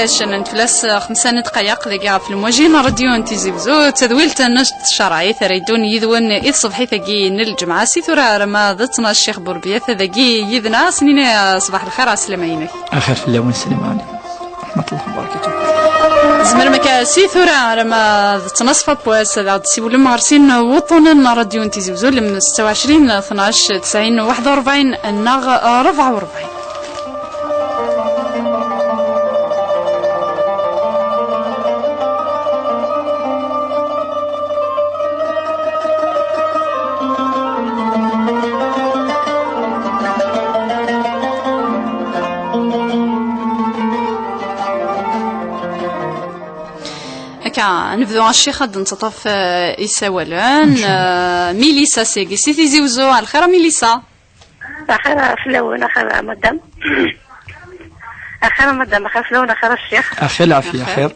11 نتفلس 5 دقائق ذيك في المواجهين راديو انتيزي بزو تدويلت نشط شرعي ثريدون يذون إذ صبحي ثقي الجمعة سيثورة رما ضتنا الشيخ بوربية ثقي يذنا سنين صباح الخير السلام عليك آخر في اللون السلام عليكم ورحمة الله وبركاته زمر مكا سيثورة رما ضتنا صفا بواس ذات سيبول مارسين وطن راديو انتيزي بزو لم 26 12 90 41 النغ 44 نبدو على الشيخ غد نتطف يساولون ميليسا سيكي سيتي زيوزو على الخير ميليسا اخيرا فلون اخيرا مدام اخيرا مدام اخيرا فلون اخيرا الشيخ اخير العافيه خير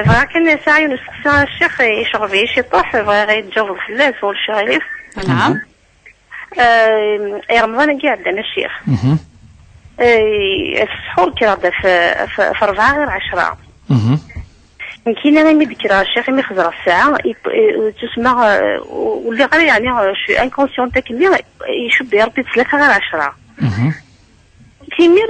فكان ساعي نسقسا الشيخ يشغل فيه شي طوح بغا يتجاوب الفلاس والشغاليف نعم رمضان كاع عندنا الشيخ السحور كي غدا في 4 غير 10 يمكن انا مذكره الشيخ مي خزر الساعه تسمع واللي غير يعني شو انكونسيون تاك اللي يشوف يربي 3 غير 10 كيمير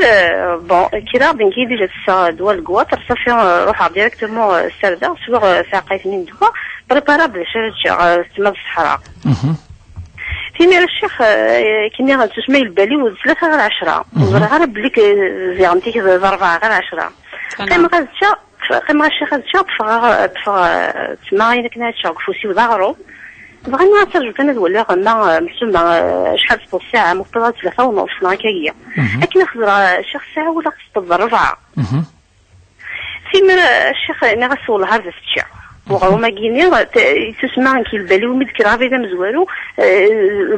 بون كي غادي نكي ديجا الساعه دوا الكواطر صافي نروح ديريكتومون السرده سواء ساقي اثنين دوا بريبارابل شي تما الصحراء كيمير الشيخ كيمير تسمع البالي 3 غير 10 غير بليك زيانتيك 4 غير 10 كما قالت قيمة الشيخ هادشا تما إلا كنا هادشا كفوسي وظهرو بغينا نسرجو كان ولا غنا محسومة شحال في الساعة مقتضى 3:30 هكايا لكن خزر الشيخ الساعة ولا قصد 4 فيما الشيخ أنا غسول هذا الشيء وغو ما كيني تسمع كي البالي ومذكر هذا مزوالو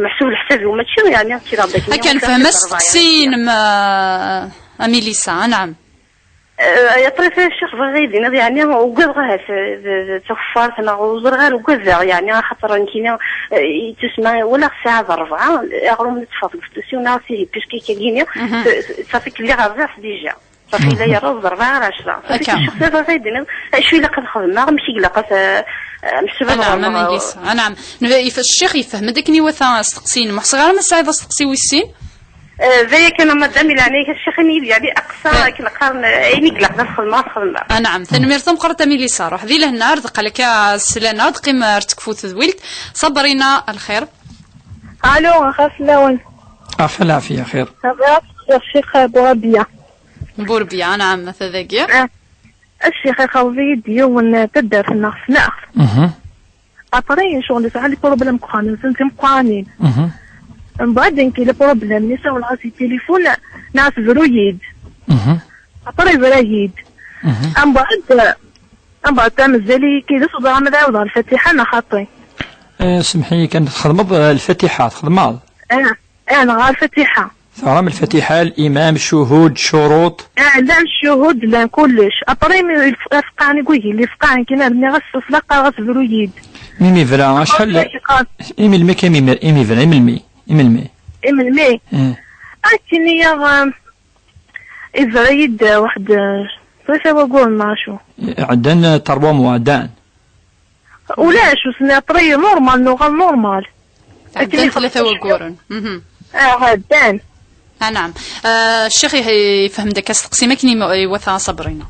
محسوب الحساب وماشي يعني كي راه كان فهمت تقسين ميليسا نعم يا طريف الشيخ بغيدين يعني وقاد غاها تخفرتنا وزرغال وقاد يعني خاطر كينا تسمع ولا ساعة 4 يغرم نتفاضل في التسيون سي بيسكي كينيا صافي كلي غرزاس ديجا صافي لا يرى 4 10 الشيخ بغيدين شويه لا كنخدم ماشي لا نعم نعم الشيخ يفهم داكني وثا استقسين محصغ ما سايد استقسي ويسين زي كان مدام يعني الشيخ يعني اقصى كنا قارن عيني قلقنا الخدمه نعم ثنميرتم قرت ميليسا روح ذي لهنا دق لك السلانه دقيم ارتكفوت ذويلت صبرينا الخير الو خاف لون عفا العافيه خير الشيخ بوربيا نعم مثلا ذاكيا الشيخ خوي ديون تدر في النص ابري شغل ساعه لي بروبليم كوانين سنتي مقانين من بعد كي لي بروبليم نسا ولا سي تليفون ناس فرويد ابري فرايد من بعد مازالي كي صداع مداوضه الفاتحه انا خاطي سمحي كانت تخدم الفاتحه تخدم انا غير الفاتحه ثرام الفاتحه الامام الشهود شروط لا الشهود لا كلش ابري فقعني قوي اللي فقعني كي نبني غس فلاقه غس فرويد ميمي فرا شحال ايمي المي كيمي ايمي فرا ايمي المي عرفتيني يا إفرايد واحد كيف بقول ماشو عندنا تربوا موعدان ولاش وسنا طري نورمال نورمال عندنا 3 وقورن عدان نعم الشيخ يفهم داك التقسيمه كني وثا صبرينا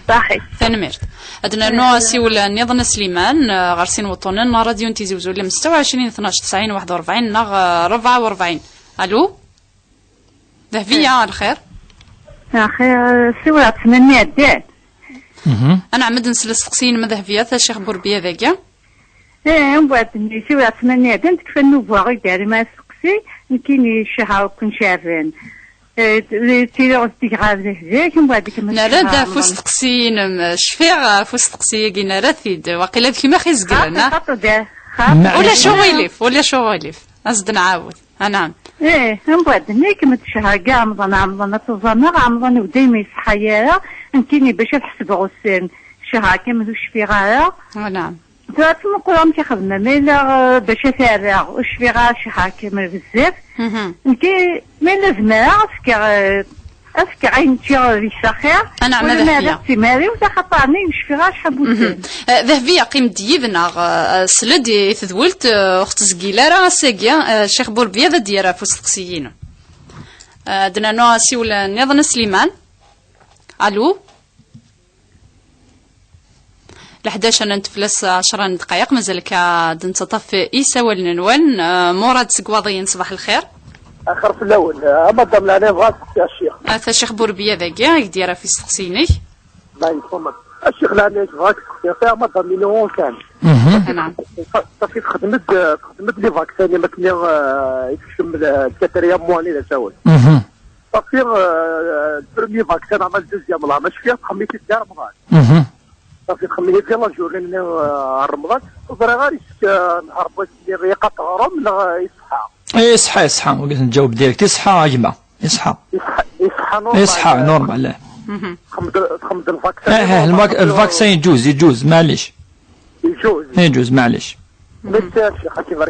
صحيح ثانميرت عندنا نوع سيول نيضنا سليمان غارسين وطننا راديو نتيزي وزول 26 12 90 41 نغ 44 الو ذهبيه على الخير خير سوى 800 ديال انا عمد نسلس تقسين مذهبيات الشيخ بوربيه ذاك من بعد سوى 800 ديال تكفى نوفا غير داري ما سقسي يمكن شهر كون شافين تيرو تيغاز هذاك من بعد كما نرد فوس تقسين شفيع فوس تقسي كينا رثيد واقيلا كيما خيزكرنا ولا شو غيلف ازد نعاود نعم من بعد هناك ما تشهر كاع رمضان تزمر رمضان وديما يصحى يمكن باش تحسب غسان شهر كامل وش في غايه نعم دابا نقولهم كيخدم مالا باش يفرغ وش في غايه شهر كامل بزاف يمكن مالا زمان أفكر عين تيار خير أنا عم ذهبية ماري وتخطرني مش في غاش حبوسين ذهبية قيم ديبنا سلدي تذولت أخت زقيلة راه ساقيا الشيخ بوربية ذا ديارة فوستقسيين دنا نوع سيولا نيضنا سليمان ألو 11 نتفلس 10 دقائق مازالك دنتطف إيسا والنوان مراد سقواضيين صباح الخير اخر في الاول ابدا عليه بغاك يا الشيخ الشيخ بوربيه ذاك يدير في سقسيني لا يفهمك الشيخ لا عليه بغاك يا مادا مليون كان نعم صافي خدمت لي فاكسين ما كنا يكشم الكاتريا مواني لا ساول صافي البرمي فاكسين عمل دوزيام لا ماشي فيها خميتي ديال رمضان صافي خميتي ديال لاجورين رمضان وفرا غير نهار بغيت ندير يقطع غرام لا يصحى يصحى وقلت نجاوب ديريكت يصحى جماعة يصحى نورمال لا خمد الفاكسين الفاكسين يجوز معليش يجوز معليش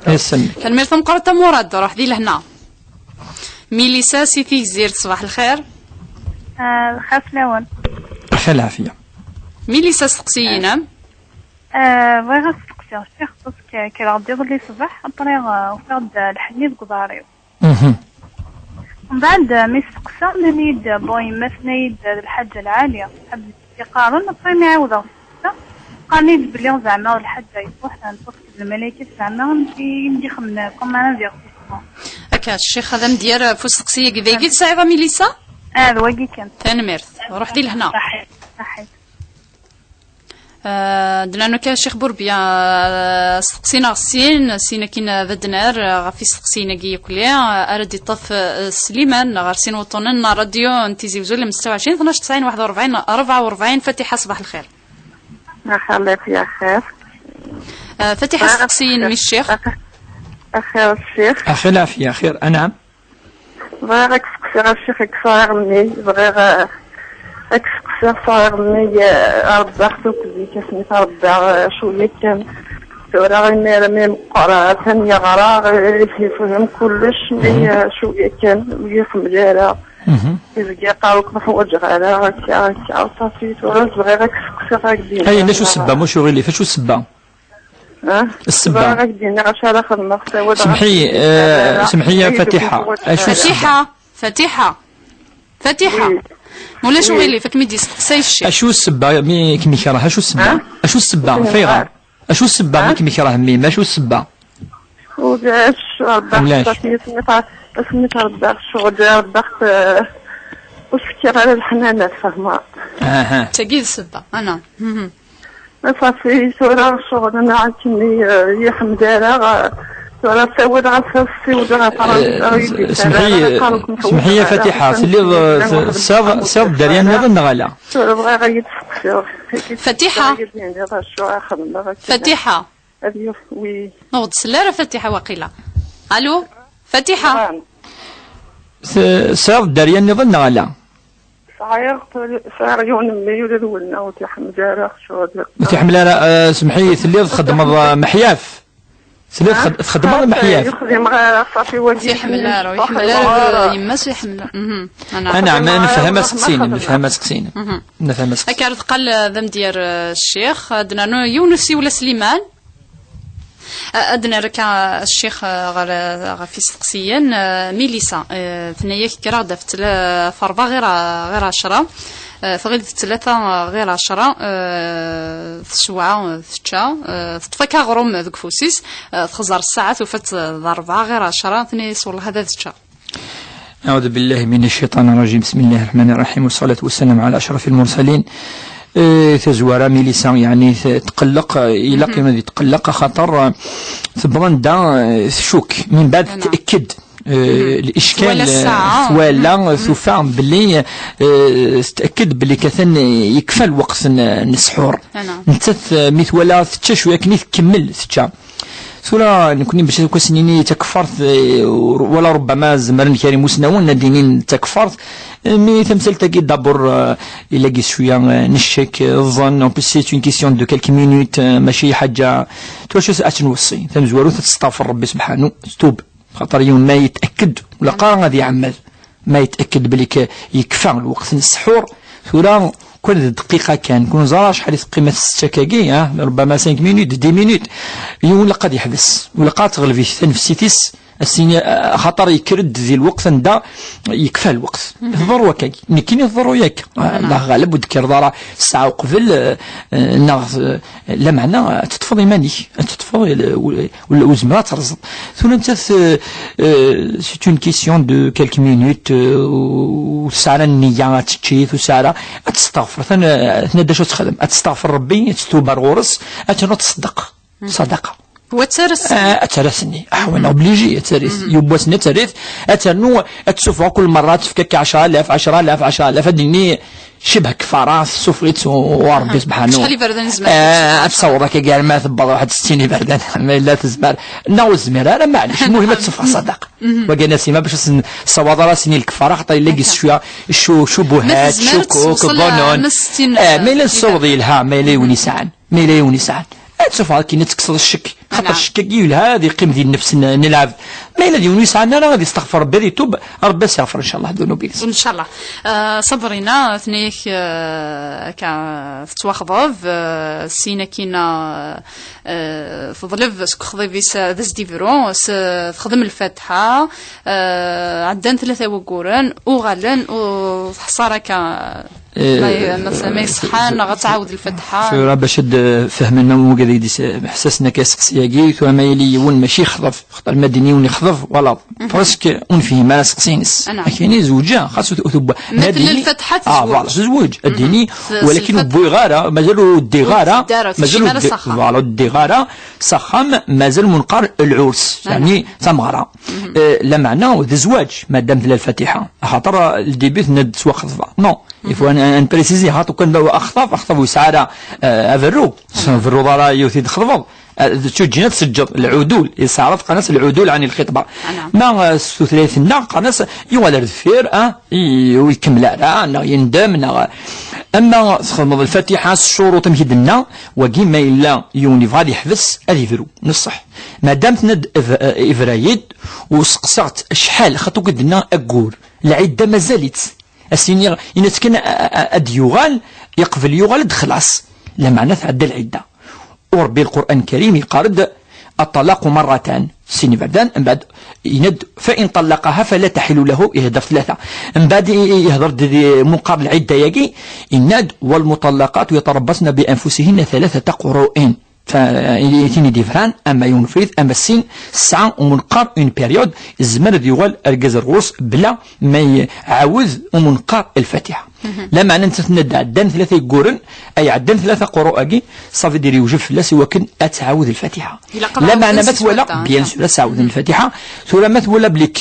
يسلمك كلمة مقرطة مراد روح دي لهنا ميليسا سيتي زير صباح الخير الخير لون الخير العافية ميليسا سقسينا بغيت نسقسي الشيخ باسكو كي راه دير لي صباح الطريق وفرد الحنيد قضاريو من بعد مي سقسا نريد بوي مثنيد الحاجة العالية حب يقارن الطريق ما يعاود قالني بلي زعما الحاجة يصبح نفكر الملائكة زعما ندي خمنا كوم انا ندير هكا الشيخ هذا مدير فوسقسية كذا كي تساعد ميليسا هذا واقي كان تنمرت روح دي لهنا صحيح دنا كا الشيخ بوربيا سقسينا غسين سينا كينا ذا دنار غافي سقسينا كي كليا ارد يطف سليمان غارسين وطننا راديو انتيزي وزول 26 12 90 41 44 فاتحه صباح الخير الله يا خير فاتحه سقسين من الشيخ اخير الشيخ اخي العافيه خير انعم بغيت سقسي الشيخ كثار مني بغيت اكسكسير صار مني ربح توكزي كسميت ربح شوية كان سورة غير من قراءة ثانية غراء يفهم كلش مي شوية كان يفهم جارة يزقي قاوك محوج غالا هكا وصافي تورا تبغي غير اكسكسير هكدين اي شو السبة مو شو غير فاش السبة السبة هكدين عشان على خدمة سمحي يا فاتحة فاتحة ولا شو غيلي فك ميدي سقسي الشيء اشو السبه مي كمي كراه اشو السبه فيغار اشو السبه مي كمي كراه مي ما شو السبه ولاش ربحت سميت ربحت شغل ربحت وش كثير على الحنانات فهمها تقيل السبه انا صافي سورة شغل أنا عندي يا حمدارة سورة سود غفصي ودرا فرنسا. سمحي يا فاتحة سلي صاب داريان نظن غلا. فاتحة فاتحة نوض سلارة فاتحة وقيلة. ألو فاتحة صاب داريان نظن غلا. صار يوم ميول الولنا وتحمل حملة سمحي ثلي تخدم محياف ثلي تخدم محياف يخدم غير صافي والدي يحمل يماس يحمل انا ما نفهم سقسين هكا قال ذم ديال الشيخ عندنا يونس ولا سليمان أدنى ركع الشيخ غير في سقسيا ميليسا ثنايا كرا دفت فربا غير 10 فغير ثلاثة غير 10 سواعة ثتشا تطفك غروم ذوك فوسيس تخزر الساعة وفات 4 غير 10 ثني صور هذا ثتشا. أعوذ بالله من الشيطان الرجيم. بسم الله الرحمن الرحيم والصلاة والسلام على أشرف المرسلين. تزوارا ميليسان يعني تقلق إلى قيمة تقلق خطر تبغى شوك من بعد تأكد الإشكال ولا ثفاء باللي تأكد باللي كثن يكفى الوقت نسحور نتث مثل ولا ثتشا شوية كني تكمل ثتشا ثولا نكوني باش كسنيني تكفرت ولا ربما زمرن كريم وسناون ندينين تكفرت مي تمثل تاكي دابور الا كيس شويه نشك الظن اون بليس سي اون كيسيون دو كالك مينوت ماشي حاجه توش ساعات نوصي تنزوارو تستغفر ربي سبحانه توب خاطر يوم ما يتاكد ولا قارن غادي يعمل ما يتاكد بلي يكفى الوقت السحور ثولا كل دقيقة كون زرا شحال قيمة السكاكي ربما 5 مينوت 10 مينوت ولا قد يحبس ولا قاد تغلب تنفسيتيس السين خطر يكرد ذي الوقت دا يكفى الوقت الضروة كاين كاين الضروة ياك لا غالب وذكر ضرا الساعة وقبل لا معنى تطفض إيماني تطفض وزمرا ترزض ثم انت سي اون كيسيون دو كالك مينوت وساعة النية تشيث وساعة تستغفر ثنا داش تخدم تستغفر ربي تتوب غورس اتنا تصدق صدقة وترس اترسني احوال اوبليجي اترس يبوسني ترث اتنو اتسوفها كل مرة تفكك 10,000 هديني شبه كفارات سفريت وربي سبحانه شحال يبردان زمان اتصور هكا كاع ما ثبط واحد 60 بردان لا تزمر ناو الزمير انا معليش المهم تصفى صدقه وكان سيما باش الصواد راسني الكفاره خاطر الا قيس شويه شبهات شكوك ظنون ما الا نصوضي لها ما الا يوني ساعان تشوفها كي تكسر الشك خاطر الشك كي هذه قيمه ديال النفس نلعب ما الا ديال يسعنا راه غادي يستغفر ربي يتوب ربي يغفر ان شاء الله ذنوبي ان شاء الله. صبرينا ثنيك تواخضوف سينا كينا فضلف سكخضيفيس داز ديفرون تخدم الفاتحه عدان 3 وقورن وغالن وحصاره ما يصحان غتعاود الفتحه راه باش فهمنا مو قادي احساسنا كسقسياكي ثم ما يلي ون ماشي خضف خاطر المدني ون يخضف ولا برسك ونفهم ما سقسينس كاين زوجه خاصو تثب مثل الفتحه فوالا زوج الديني ولكن بوغاره مازالوا الدغاره مازالوا فوالا الدغاره سخم مازال منقر العرس يعني ثمره لا معنى الزواج ما دامت الفاتحه خاطر الديبيت ند سوا خضفه نو يفو ان بريسيزي هاتو كان دو اخطف وسعاده افرو ضرا يوثيد خضفض شو جينا تسجل العدول يسعرض قناة العدول عن الخطبة ما الثلاثنا قناة يوالر الفير ويكمل يندم اما تخدم الفاتحة الشروط مهدنا وكيما الا يوني غادي يحبس هذه فرو نصح ما دامت ند افرايد وسقسات شحال خاطو قدنا اكور العده مازالت السينير ينتكن اديوغال يقبل يغال خلاص لا معنى تعدى العده وربي القرآن الكريم يقارد الطلاق مرتان سيني بعدان من بعد يند فإن طلقها فلا تحل له يهدر 3 من بعد يهدر مقابل العدة يجي يناد والمطلقات يتربصن بأنفسهن 3 قروء فيتيني ديفران اما ينفذ اما السين الساعه ومنقر اون بيريود الزمان ديال الجزر غوص بلا ما يعاود ومنقر الفاتحه لا معنى انت تند عدان 3 يقورن اي عدان 3 قروء صافي دير يوجب فلاس وكن اتعاود الفاتحه لا معنى ما تولى بيان سور تعاود الفاتحه ثم ما تولى بليك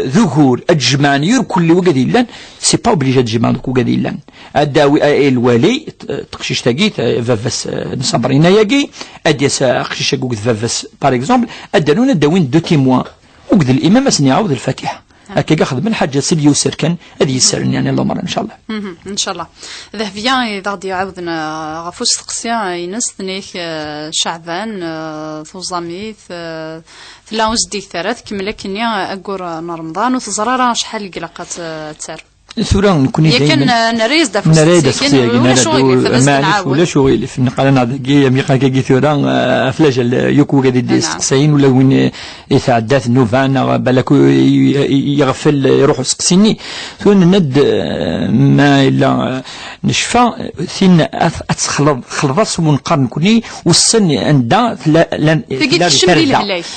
ذكور اجمعان يور كل وقد لان سي با اوبليجي تجمع وقد لان الداوي الوالي تقشيش تاكيت فافاس نصبرينا ياكي اديس قشيش كوك فافاس باغ اكزومبل ادالونا داوين 2 تيموا وقد الامام اسني يعاود الفاتحه هكا ياخذ من حاجه سيدي يسر كان هذه يسر يعني الله مره ان شاء الله ان شاء الله ذهبيا اذا غادي يعاودنا غفوس تقسيا ينس ثنيك شعبان ثوزاميث ثلاوز دي ثلاث كمل كني اقور رمضان وتزرارا شحال قلقات تسار ثورة نكون يمكن نريز ولا شغل في النقالة نعدي ميقا كي ثورة أفلاج يكو قد يسقسين ولا وين يتعدات النوفان بالك يغفل يروح يسقسيني ثون ند ما إلا نشفى ثين خلص ونقارن كوني والسن عندها لا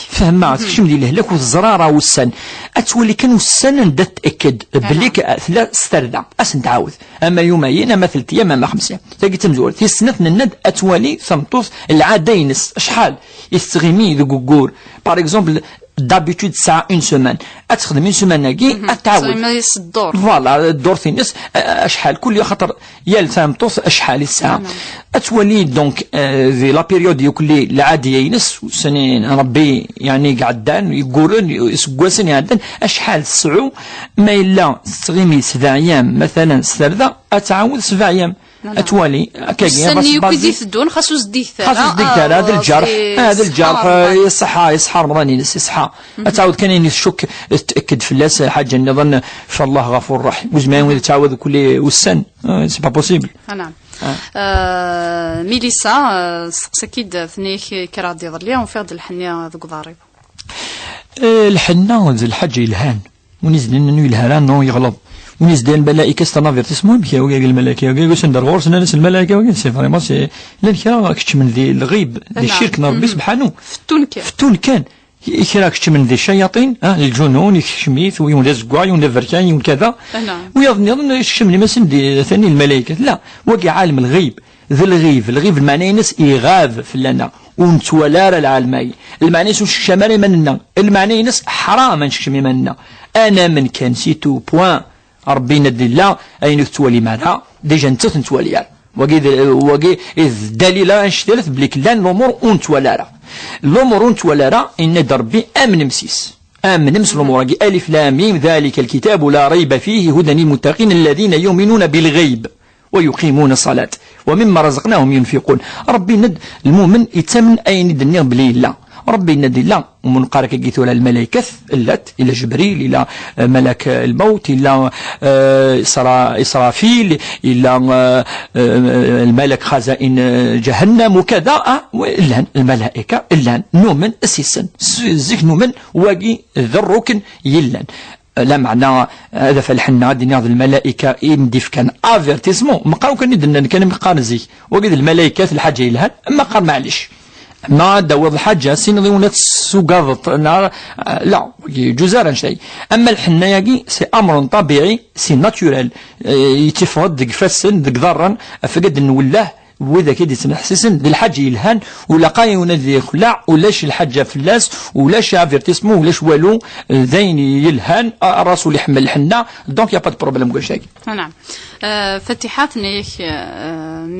فهمها تكشم لي لهلاك والزرارة والسن أتولي كان والسن عندها تأكد بليك استردع اسن تعاود اما يومين اما 3 ايام اما 5 ايام تاقي تمزور في سنه الند اتوالي ثمطوس العادينس شحال يستغيمي ذو كوكور باغ اكزومبل دابيتود ساعه اون سيمان اتخدم اون سيمان كي اتعاود الدور فوالا الدور ثينس شحال كل خاطر يا ثمطوس شحال الساعه اتولي دونك في لا بيريود يوكلي العاديه ينس سنين ربي يعني قعدان يقولون يسقوسن يعدن اشحال السعو ما الا تغيمي 7 ايام مثلا سرده اتعاود 7 ايام اتوالي كاكيا بس يكدي تدون خاصو زديك هذا الجرح هذا الجرح يصحى رمضان يصحى اتعاود كان يشك تاكد في اللاس حاجه نظن ان شاء الله غفور رحيم وزمان تعاود كل والسن سي با بوسيبل نعم ميليسا سقسكيد ثنيك كرا ديال اليوم فيض الحنيه ذوك ضارب الحنه ذو الحج الهان ونزل انه الهان نو يغلط ونزل الملائكه ستنافيرتيسمون بيا وقال الملائكه وقال سندر غورس ناس الملائكه وقال سي فريمون سي لا كرا كتش من ذي الغيب ذي الشرك ربي سبحانه فتون كان يكراك من ذي الشياطين الجنون يكشميث ويون زكوا يون فركان يون كذا ويظن يكشم لي مثلا ثاني الملائكه لا وقع عالم الغيب ذي الغيب المعنى ناس يغاف في لنا ونتولار العالمي المعنى ناس شمال مننا المعنى ناس حرام نشكم مننا انا من كان سيتو بوان ربي ندي الله اين تولي ماذا ديجا انت تنتولي وقي الدليل انشتلت بليك لان الامور ونتولارا الامور ونتولارا ان دربي امن مسيس الامور الف لام ميم ذلك الكتاب لا ريب فيه هدى للمتقين الذين يؤمنون بالغيب ويقيمون الصلاة ومما رزقناهم ينفقون ربي ند المؤمن يتمن اين دنيا بلي الله ربي ندي الله ومن قارك جيتوا الملائكة اللات إلى جبريل إلى ملك الموت إلى إسرافيل إلى الملك خزائن جهنم وكذا إلا الملائكة إلا نؤمن أساسا زيك نؤمن واجي ذركن يلان لا معنى هذا فالحنا دنيا الملائكة يمديف كان افيرتيزمون مقارو كان مقارزي وقد الملائكة الحاجة يلهان أما قال معلش ما دور الحاجة سين ضيونات سوقاضت لا جزارا شيء أما الحنايا سي أمر طبيعي سي ناتورال يتفرد دق فسن دق ضرا فقد نولاه وإذا كده تنحسسن للحاجة يلهان ولا قايونا ذي كلا ولاش الحاجة فلاس ولاش افيرتيسمو ولاش والو ذين يلهان راسو اللي يحمل الحنة دونك يا با دو بروبليم كل شيء. نعم. فتحات نيك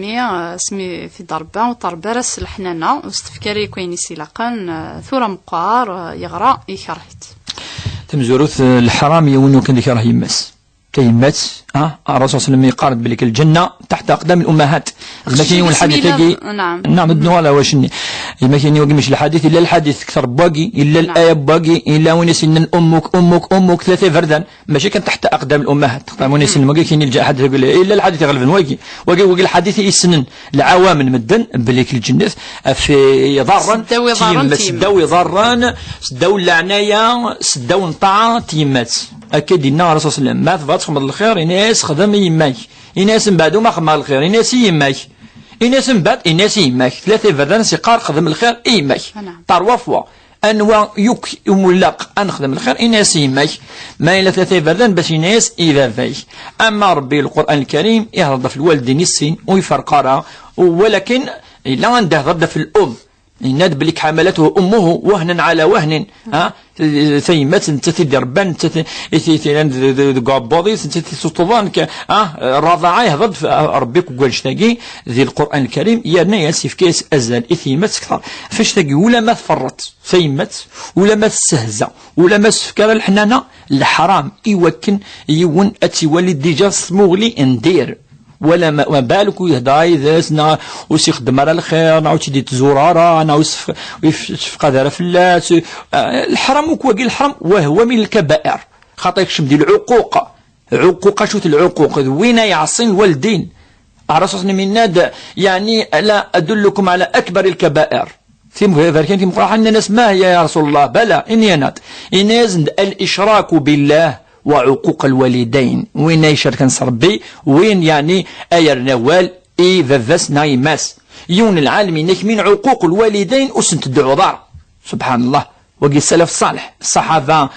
ميا اسمي في ضربة وضربة راس الحنانة واستفكاري كوين سيلاقان ثورة مقار يغرى يكرهت. تمزوروث الحرام يونو كان يكره يمس. تيمات الرسول صلى الله عليه وسلم يقارن بلك الجنة تحت أقدام الأمهات المكيني والحديث يجي نعم الدنيا واشني المكيني وقمش الحديث إلا الحديث كثر باقي إلا الآية باقي إلا وين سن أمك 3 فردان ماشي كان تحت أقدام الأمهات تقطع وين سن ما كاين يلجأ حد يقول إلا الحديث غالبا واقي الحديث يسنن العوام مدن بلك الجنة في ضرا سداوي ضران سداو العناية سداو نطاعة تيمات أكيد إن الرسول صلى الله عليه وسلم ما ثبت خمر الخير إناس خدم يماك إناس من بعد ما خمر الخير إناس يماك إناس من بعد إناس يماك 3 فردان سيقار خدم الخير يماك طار وفوا أنواع يك يملق أنخدم الخير إناس يماك ما إلا ثلاثة بردان باش إناس إذا فايك. أما ربي القرآن الكريم يهضر في الوالدين السين ويفرقارا، ولكن إلا عنده ضد في الأم يناد بلك حملته أمه وهنا على وهن ثيمات تتدي ربان تتدي قابوضي تتطوضان الرضاعة يهضر ربيك وقالش تاقي ذي القرآن الكريم يانا ياسف كيس أزال إثيمات كثر فاش تاقي ولا ما تفرط ثيمات ولا ما تستهزأ ولا ما تفكر الحنانة الحرام يوكن يون أتيوالي ديجا سموغلي ندير ولا ما بالك يهداي ذاسنا وسيخدم على الخير نعاود تدي تزورارا نعاود يفق هذا فلات الحرام وكواكي الحرام وهو من الكبائر خاطر يكشم ديال العقوق عقوق شوت العقوق وين يعصين الوالدين الرسول من ناد يعني لا أدلكم على أكبر الكبائر كان تيمقرا حنا الناس ما هي يا رسول الله بلى إني ناد إناز الإشراك بالله وعقوق الوالدين وين يشارك ربي وين يعني اير نوال اي فافاس نايماس يون العالمين من عقوق الوالدين وسنت الدعوضار سبحان الله وقي السلف الصالح الصحابه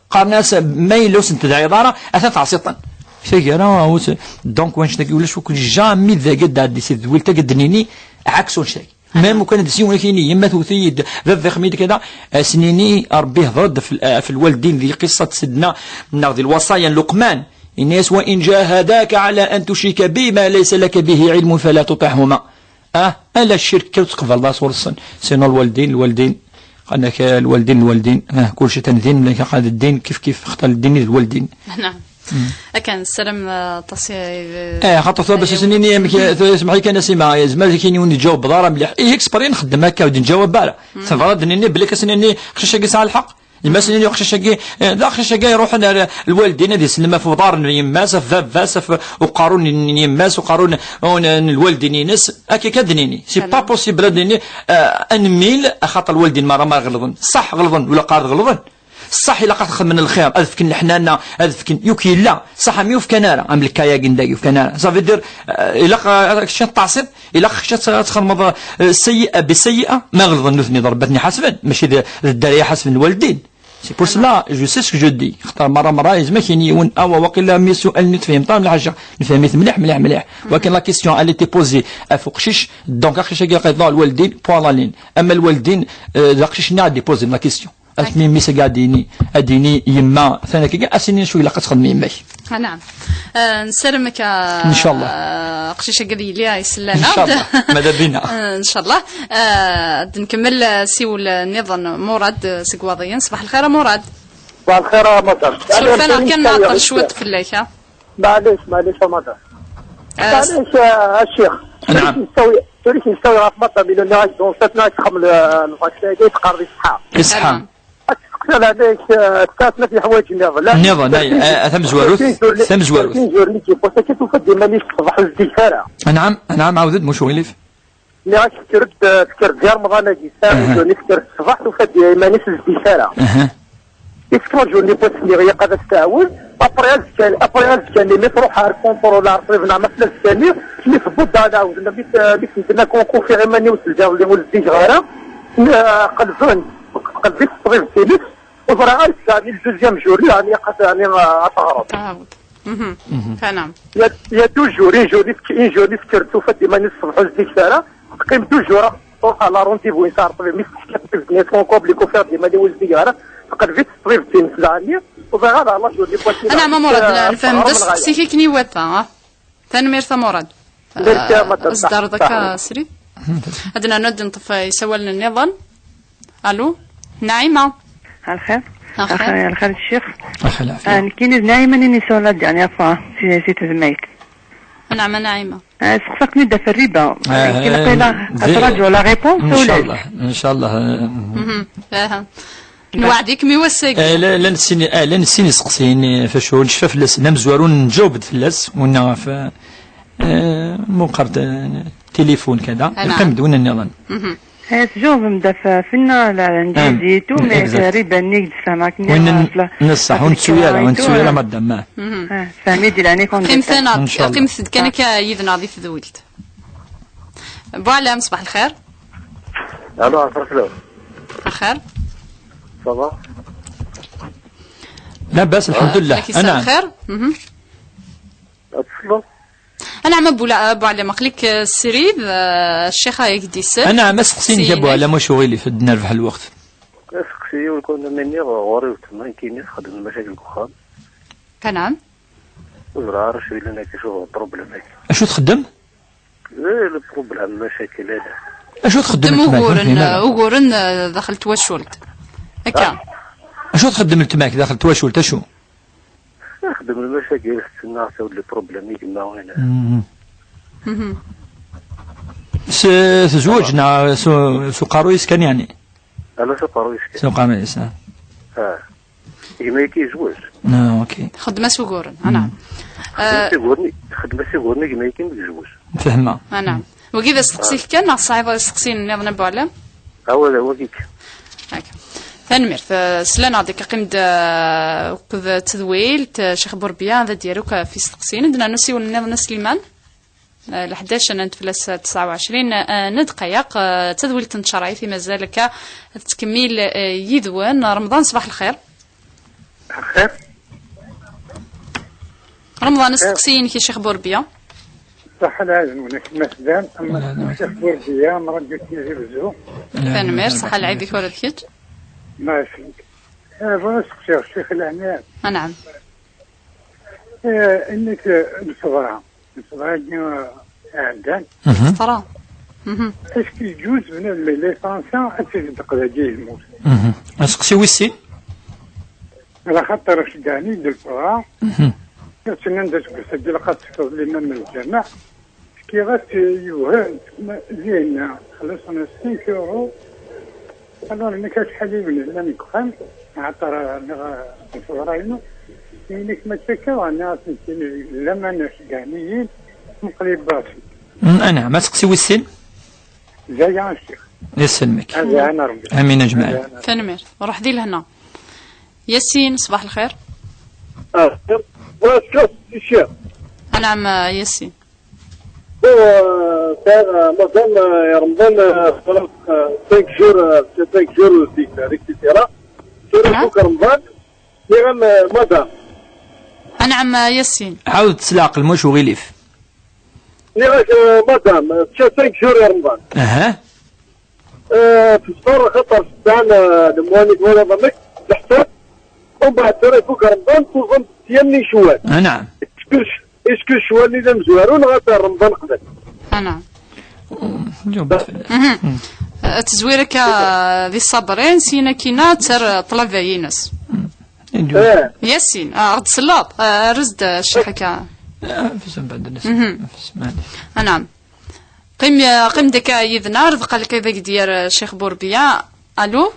قارناس ميلو سنت الدعوضار اثاث عصيطا شيكرا دونك واش تقول شو كل جامي ذا قد هادي سي ذويلتا قدنيني عكسون شيء ميم وكان دسيون ولكن يما توثيد ذا خميد كذا سنيني ربيه ضد في الوالدين ذي قصة سيدنا ذي الوصايا لقمان الناس وإن جاهداك على أن تشرك بي ما ليس لك به علم فلا تطعهما ألا الشرك تقبل الله صورصا سينا الوالدين قالك الوالدين كل شيء تنذين لك قاد الدين كيف اختار الدين الوالدين نعم أكان السلام تصير خاطر بس سنيني اسمحي كان سيما زمان كاين يوني جاوب بدار مليح اكسبري نخدم هكا ودي نجاوب بالا تفرض انني بلي كسنيني خشاكي ساعه الحق المسنيني خشاكي لا خشاكي يروح الوالدين هذه سلمه في دار يماس فاس وقارون يماس وقارون الوالدين ينس هكا كدنيني سي با بوسيبل انميل خاطر الوالدين ما غلطن صح غلطن ولا قارد غلطن صح إلا قد من الخير أذفكن الحنانة أذفكن يوكي لا صح ميوف كنارة عم الكايا جندا يوف كنارة صافي دير إلا خشيت تعصب إلا خشيت تخرمض السيئة بالسيئة ما غلط نثني ضربتني حسبا ماشي الدارية حسب الوالدين سي بور سلا جو سي سك جو دي اختار مرة يزما كاين يون أوا وقيلا مي سؤال نتفهم طام الحاجة نفهميت مليح ولكن لا كيستيون اللي تي بوزي فوق شيش دونك خشيش قيضوا الوالدين بوان لا لين أما الوالدين خشيش نعدي بوزي لا كيستيون أثمين ميسا قاعديني أديني يما ثاني كي أسنين شوي لقد خدمي يماك نعم نسلمك إن شاء الله قشيشة قدي ليها يسلنا إن شاء الله ماذا بينا إن شاء الله نكمل سيول النظام مراد سقواضيين صباح الخير مراد صباح الخير مطر شوف أنا كان نعطل شوية في الليل معليش مطر معليش الشيخ نعم تريد نستوي غاف مطر بين الناس دون ستنا تخمل الفاكسين تقرب إصحى أتسأل عليك تكاتنا في حوايج النظام ثم زواروث جورني كيف وسكت وفدي مانيش تصبح الزكارة نعم عاودت مش ويلف اللي غاش تكرت ديال رمضان هادي ساعة جورني تكرت الصباح وفدي مانيش الزكارة يسكر جورني بوس اللي غير قادة تتعاون أبرياز كان اللي تروح على الكونترول عرفنا مثلا الثاني اللي في الضد هذا عاودنا بيت ندير كونكور في غيماني وسجاو اللي ولدي غيره قلبي الصغير الثالث وزرع يعني الجوزيام جوري يعني قد يعني تعرض نعم يا دو جوري فكرتو فدي ماني الصبح وزديك ساره تقيم دو جورا تروح على رونديفو يصير طبيعي ميستحكي في الناس كونكور بلي كوفير دي ماني ولدي غيره قلبي الصغير الثالث زعلني وزرع على الله جوري بواتي أنا ما مراد الفهم بس سيكي كني وثا ثاني ميرثا مراد أصدر ذكا سري عندنا ند نطف يسوى لنا النظام ألو نعيمة الخير الخير الشيخ الخير كاين نعيمة اني سولاد يعني افا في تزميت نعم نعيمة سقسقني دا في الربا كي لقينا اتراجعوا لا ريبونس ولا ان شاء الله نوعدك ميوسق لا نسيني سقسيني فاشو نشفى فلاس نام زوارون نجاوب فلاس ونا في منقرض تليفون كذا نقيم دون النظام تجوب مدفع فينا لا نجيتو مي تقريبا نيك سماك نصح ونتسويلا مدام فهمي دي لاني كون قيم كان كيدنا ضيف ذولت بوعلام صباح الخير الو الخير الخير صباح. لا بأس الحمد لله. أنا خير. أتصلوا. أنا عم أبو على مقلك السريد الشيخ هايك ديسل. أنا ما سقسيني أبو على ما شغلي في الدنيا في الوقت. سقسي ويكون مني غوري وتما كاين خدم المشاكل كخام. نعم. وزرار شوي لنا كيشوف بروبليم هيك. أشو تخدم؟ إيه البروبليم المشاكل هذا. أشو تخدم؟ وغورن دخلت وشولت. هكا. أشو تخدم التماك داخل تواشولت أشو؟ نخدم المشاكل استنى نساو لي بروبليم يجمع هنا. تزوجنا سو قارويس كان يعني. أنا سو قارويس كان. سو قارويس. ما كيزوج. اوكي. خدمة سوغورن. نعم. خدمة سوغورن كما يمكن يتزوج. فهمها. نعم. وكذا استقسيك كان صعيبة استقسين نظن بعلم. هو كيك. هكا. ثانمير سلان عندك قيمة وكذا تذويل شيخ بوربيا هذا ديالوك في استقسين عندنا نسي ولنا سليمان ل 11 نتفلس 29 ندقيق تذويل تنشرعي في مازالك تكميل يذوان رمضان. صباح الخير. خير. رمضان استقسين كي شيخ بوربيا. صح العزم ونك مسدان أما شيخ بوربيا مرجو تيجي بزو. ثانمير صح العيدك ولا ذكيت. ما يفهمك. بغيت نسقسي الشيخ العناب. نعم. انك الصبرة ديال عندان. الصبرة. اش كيجوز من ليسانسيون حتى تقدر ديال الموت. نسقسي ويسي. على خاطر شداني ديال الفرع. كنتمنى ندير ديال القات تفضل لنا من الجامع. كي غات يوهان زين خلصنا 5 يورو. alors انك شحال يولي لم يكون عطر الفراينو انك ما تفكر انا لما نشجعنيين مقلب باسي انا ما تقسي السن جاي على الشيخ يسلمك. انا ربي امين اجمعين. ثانمير وروح دي لهنا. ياسين صباح الخير. واش الشيخ. نعم ياسين. كان مثلا يا رمضان خلاص 5 جور ديك ريكتيرا في رمضان يغم مدام. نعم ياسين. عاود تسلاق المش وغيليف. يغاك مدام 5 جور يا رمضان. في الصور خطر تاعنا الموالد ولا ضمك تحت ومن بعد ترى فوق رمضان تظن يمني شوال. نعم. اسكو شوال اللي لم زوارون غير رمضان قبل. نعم. تزويرك ذي الصبرين سينا كينا تر طلب ينس. ياسين غد سلاط رزد الشحكة. في سن بعد الناس. نعم. قيم ديك يذنا رزق لك ذاك ديال الشيخ بوربيا. الو.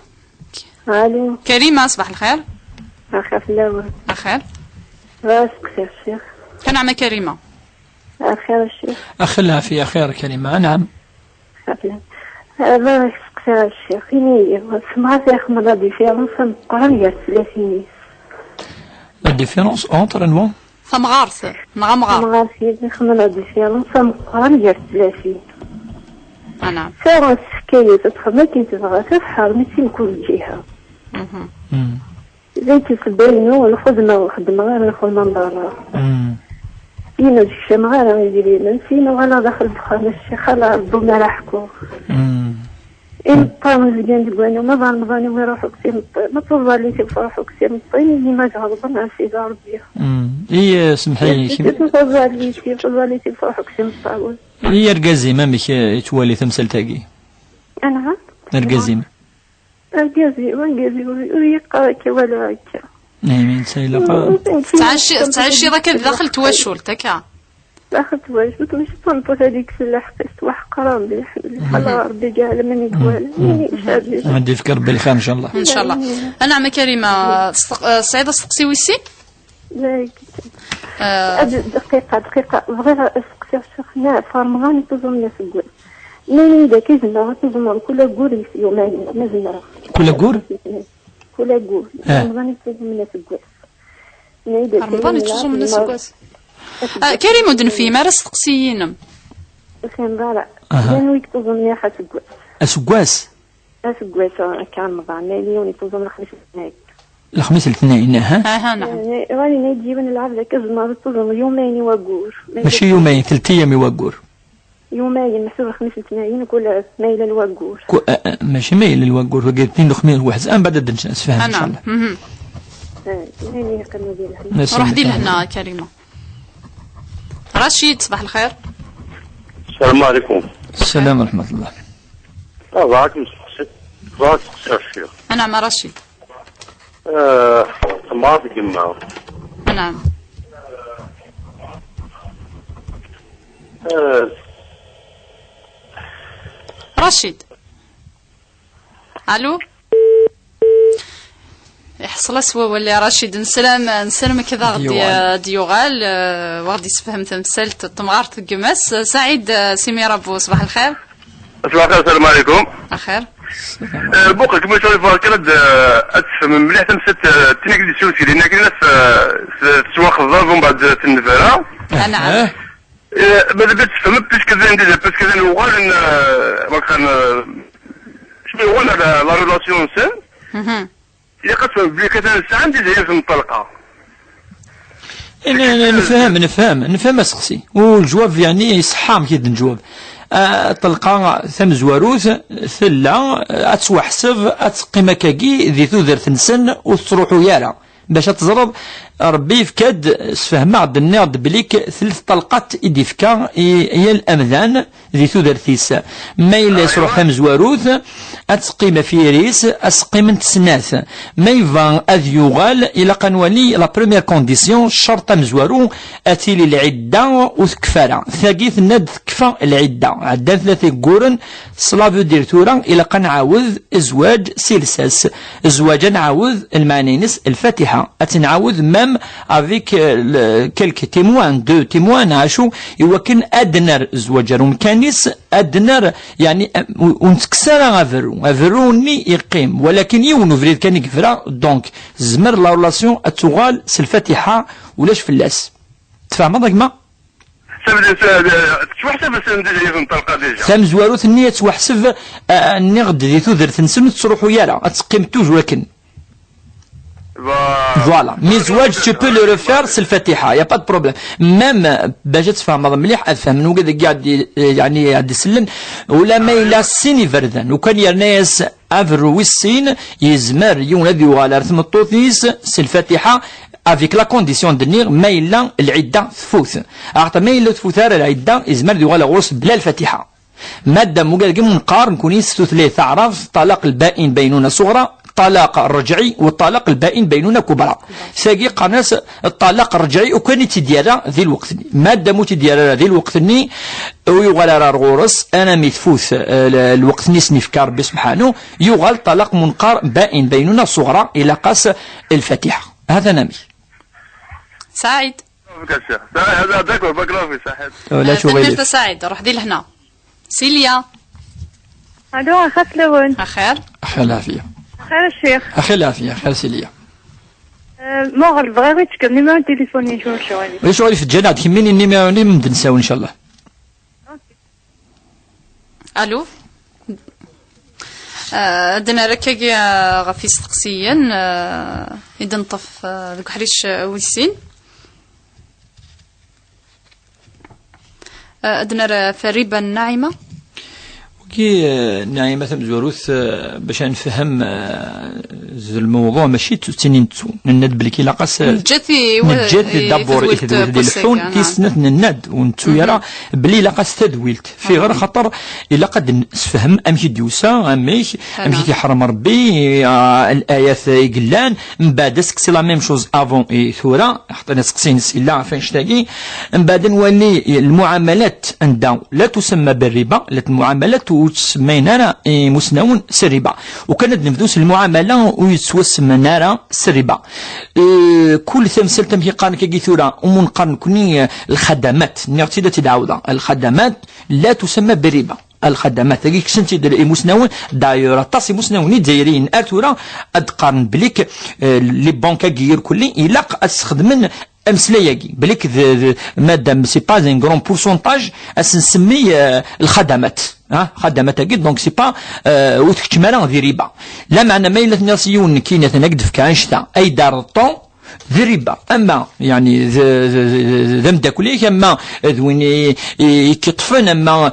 الو. كريمة صباح الخير. اخاف الله. بخير. راسك الشيخ. كان عم كريمة. خير الشيخ. أخلها في خير كلمة. نعم. الله يسقسي الشيخ. إني سمعت يا أخي من لا ديفيرونس مقارنة 30. لا ديفيرونس أونتر نو. ثمغارث مغامغار. مغارث يدي خمن لا ديفيرونس مقارنة 30. نعم. سارة سكاية تتخمم كي تبغى تفحر مثل كل جهة. زي تسبينو الخدمة وخدمة غير الخدمة من برا. فينا الشمع غير يديرين فينا ولا دخل بخان الشيخ على ربما راحكو. إن طام زين تقولي ما ظن مظني ويروحوا كثير ما توصلي تفرحوا كثير مطين اللي ما جربنا على سيدي ربي. إيه سمحيني. توصلي تفرحوا كثير مطول. إيه رجازي ما مش يتولي تمثل تاجي. أنا. رجازي. رجازي ويقرأ ولا هيك. نعم سيلقى. تعشي ذاك داخل توشول تكا. داخل توشول مش تنطط هذيك سلاح قست وحقرام بالحلا ربي جعل من يقول. عندي فكر بالخير إن شاء الله. إن شاء الله. أنا عم كريمة سعيدة استقسي ويسي. دقيقة بغيت استقسي الشيخ فرمغاني تظن ناس الجول. ناني إذا كيزنا تظن كل جول يومين نزنا. كل جول. كل جول. رمضان يتوزم الناس الجواس. رمضان يتوزم الناس الجواس. كريم ودن في مارس تقسيين. خير لا. لأنه يتوزم ناحة الجواس. السجواس. اسكوات كان رمضان لي ونيفوزون الخميس الاثنين. الخميس الاثنين ها نعم. راني نجيب نلعب ذاك الزمان توزون يومين يوقور. ماشي يومين 3 أيام يوقور. يومين محسوب الخميس الاثنين كل مايله الوقور. ماشي مايله الوقور قال اثنين الخميس واحد ان بعد نفهم ان شاء الله. هاني قلنا ديال روح دي لهنا كريمه. رشيد صباح الخير. السلام عليكم. السلام ورحمه الله. وعليكم السلام. نعم رشيد. ما في جماعة. نعم. رشيد. الو. يحصل سوا ولا رشيد نسلم كذا غدي ديوغال وغادي يسفهم تمثال تمغارت القماس. سعيد سمير ابو صباح الخير. صباح الخير السلام عليكم. الخير. بوقا كما تشوف كانت اتفهم مليح تمسات تنك دي سوسي لان كاين في السواق الضرب ومن بعد تنفرا. نعم. ماذا بيت تفهم بيش كذا ندير بيش كذا نوغال ما كان شنو هو لا ريلاسيون سان. اللي قسم بلي كذا ساعه ندير في المطلقه. نفهم اسقسي والجواب يعني يصحام كي نجاوب. طلقة ثم زواروث ثلا اتوحسب اتقيمة كاكي ذي ثوذر ثنسن وتروحو يارا باش تزرب ربي فكاد سفهم عبد الناض بليك 3 طلقات إدي فكا هي الأمذان ذي ثوذر ثيس ما إلا يسروح ثم زواروث أتقيم في ريس أسقيم تسناث ما يفان أذيوغال إلى قنواني لا بروميير كونديسيون شرط مزوارو أتيلي العدة وثكفارا ثاقيث ند ثكفا العدة عدة 3 قورن صلافو ديرتورا إلى قنعاوذ إزواج سلساس إزواجا نعاوذ المعنينس الفاتحة أتنعاوذ مام avec quelques témoins deux témoins نعاشو يوكن أدنر زواجر ومكانيس أدنر يعني ونتكسر أفروني يقيم ولكن يونو فريد كان يكفرا دونك زمر لا رولاسيون أتوغال سلفتحة ولاش فلاس تفهم هذاك ما تحسب ندير نطلقه ديجا ثم زواروث النية تحسب النغد دي تودر تنسن تروحوا يالا تقيم توج ولكن فوالا مي زواج tu peux le refaire c'est الفاتحة يا با دو بروبليم ميم باش تفهم هذا مليح افهم من وقت قاعد يعني قاعد يسلن ولا ما الى سيني فردان وكان يا ناس افرو السين يزمر يون هذي وغالر ثم الطوثيس سي الفاتحة افيك لا كونديسيون دنيغ ما الا العده تفوت اعطى ما الا تفوت العده يزمر دي ولا غرس بلا الفاتحه ماده مقال كيما نقارن كوني ثلاث تعرف طلاق البائن بينونه صغرى الطلاق الرجعي والطلاق البائن بينونه كبرى ساقي قناس الطلاق الرجعي وكان تديرا ذي الوقت ماده مو تديرا ذي الوقت ني ويغال غورس انا ميتفوت الوقت نسني في ربي سبحانه يغال طلاق منقار بائن بينونه صغرى الى قاس الفاتحه هذا نمي سعيد هذا داكور باكرافي سعيد ولا شو غير سعيد روح دي لهنا سيليا الو اخت لون خير خير العافيه خير الشيخ خير العافيه خير سيليا مغل بغيت تكتب نيميرو تليفوني شو غادي في الجنات كمين النيميرو اللي ننساو ان شاء الله الو عندنا ركاكي غفي استقسيا إذا نطف ذوك حريش ويسين عندنا فريبة الناعمة كي ناعمة زوروث باش نفهم الموضوع ماشي تنين الند بلكي لاقاس نجاتي دابور ديال الحون كيسنت الند ونتو يرى بلي لاقاس تدويلت في غير خطر الا قد نفهم امشي ديوسا امشي كيحرم ربي الايات يقلان من بعد سكسي لا ميم شوز افون اي ثورا حتى نسقسي نسيلا فين شتاقي من بعد نولي المعاملات عندها لا تسمى بالربا لا المعاملات وتسمينا مسنون سربا وكانت نفدوس المعامله ويتوسم نارا سربا كل ثمثال تمشي قارن كي ثورا ومنقارن كوني الخدمات نغتي تدعوضا الخدمات لا تسمى بالربا الخدمات هذيك سنتي ديال مسنون دايره طاسي مسنوني دايرين ارتورا ادقارن بليك لي بانكا كير كلي الا استخدمن امسلاياكي بليك مادام سي با ان غرون بورسونتاج اسنسمي الخدمات خدامة تاكيد دونك سي با وتكتمالا ذي ربا لا معنى ما إلا تناسيون كينا تنقد في كعنشتا أي دار الطون ذي ربا أما يعني ذم داكوليك أما ذوين يكطفن أما